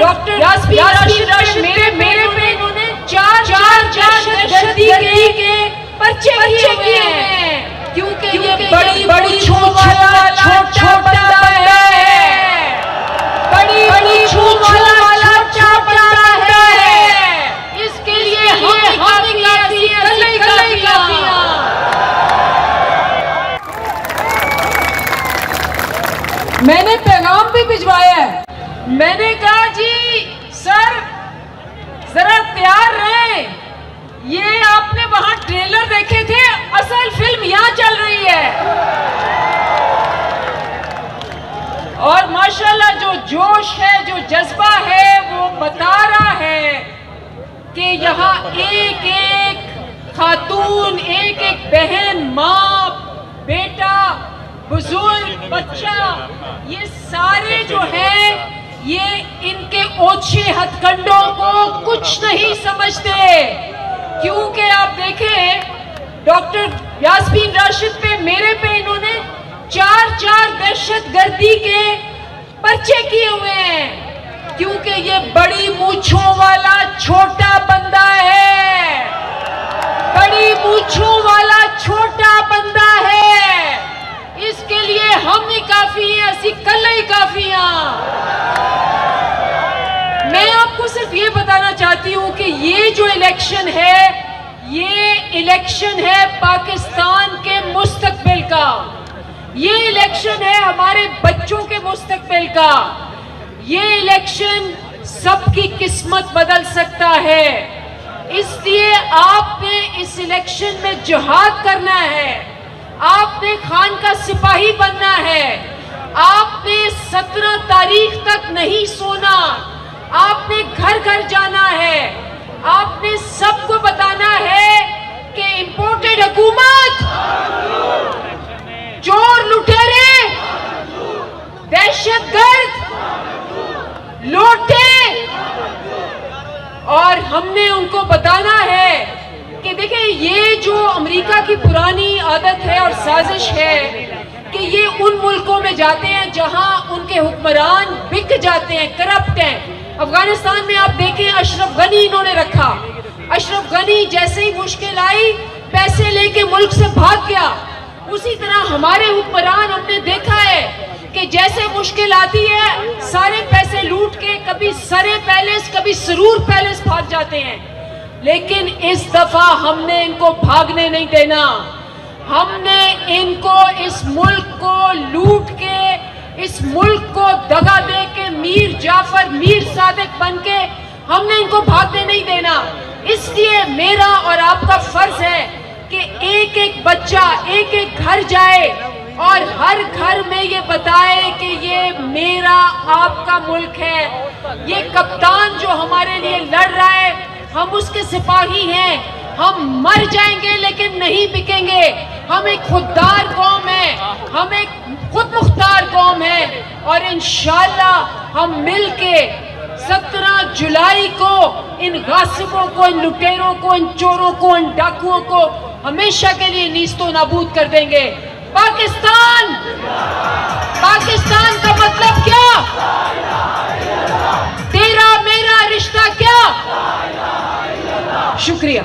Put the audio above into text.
Doctor Yasmin Rashid मेरे पे इन्होंने चार दहशतगर्दी के पर्चे किए हैं, क्योंकि ये बड़ी छूट वाला छोटा बंदा है, बड़ी छूट वाला छोटा बंदा है। इसके लिए हम काफी काफियां। मैंने पैगाम भी भिजवाया है। मैंने कहा जी सर जरा तैयार रहें, ये आपने वहां ट्रेलर देखे थे, असल फिल्म यहां चल रही है। और माशाल्लाह जो जोश है, जो जज्बा है, वो बता रहा है कि यहाँ एक एक खातून, एक एक बहन, माँ, बेटा, बुजुर्ग, बच्चा, ये सारे जो है ये इनके ओछे हथकंडों को कुछ नहीं समझते। क्योंकि आप देखें डॉक्टर यास्मीन राशिद पे मेरे पे इन्होंने चार दहशतगर्दी के पर्चे किए हुए हैं, क्योंकि ये बड़ी मूंछों वाला छोटा बंदा है, बड़ी मूंछों वाला छोटा बंदा है। इसके लिए हम ही काफी हैं, असी कल ही काफी हैं। मैं आपको सिर्फ ये बताना चाहती हूं कि ये जो इलेक्शन है, ये इलेक्शन है पाकिस्तान के मुस्तकबिल का, ये इलेक्शन है हमारे बच्चों के मुस्तकबिल का। ये इलेक्शन सबकी किस्मत बदल सकता है। इसलिए आपने इस इलेक्शन में जिहाद करना है, आपने खान का सिपाही बनना है, आपने 17 तारीख तक नहीं सोना, आपने घर घर जाना है, आपने सबको बताना है कि इंपोर्टेड हुकूमत, चोर लुटेरे, दहशतगर्द, लोटे, और हमने उनको बताना है कि देखिए ये जो अमेरिका की पुरानी आदत है और साजिश है कि ये उन मुल्कों में जाते हैं जहां उनके हुक्मरान बिक जाते हैं, करप्ट हैं। अफगानिस्तान में आप देखें अशरफ गनी इन्होंने रखा, अशरफ गनी जैसे ही मुश्किल आई पैसे लेके मुल्क से भाग गया। उसी तरह हमारे हुक्मरान हमने देखा है कि जैसे मुश्किल आती है सारे पैसे लूट के कभी सरे पैलेस, कभी सरूर पैलेस भाग जाते हैं। लेकिन इस दफा हमने इनको भागने नहीं देना, हमने इनको इस मुल्क को लूट के, इस मुल्क को दगा दे के मीर जाफर, मीर सादिक बन के हमने इनको भागने नहीं देना। इसलिए मेरा और आपका फर्ज है कि एक एक बच्चा एक एक घर जाए और हर घर में ये बताए कि ये मेरा आपका मुल्क है, ये कप्तान जो हमारे लिए लड़ रहा है हम उसके सिपाही हैं, हम मर जाएंगे लेकिन नहीं बिकेंगे। हम एक खुददार कौम है, हम एक खुद मुख्तार कौम है, और इंशाअल्लाह हम मिलके 17 जुलाई को इन गासिबों को, इन लुटेरों को, इन चोरों को, इन डाकुओं को हमेशा के लिए नीस्तो नाबूद कर देंगे। पाकिस्तान, पाकिस्तान का मतलब क्या? तेरा मेरा रिश्ता क्या? शुक्रिया।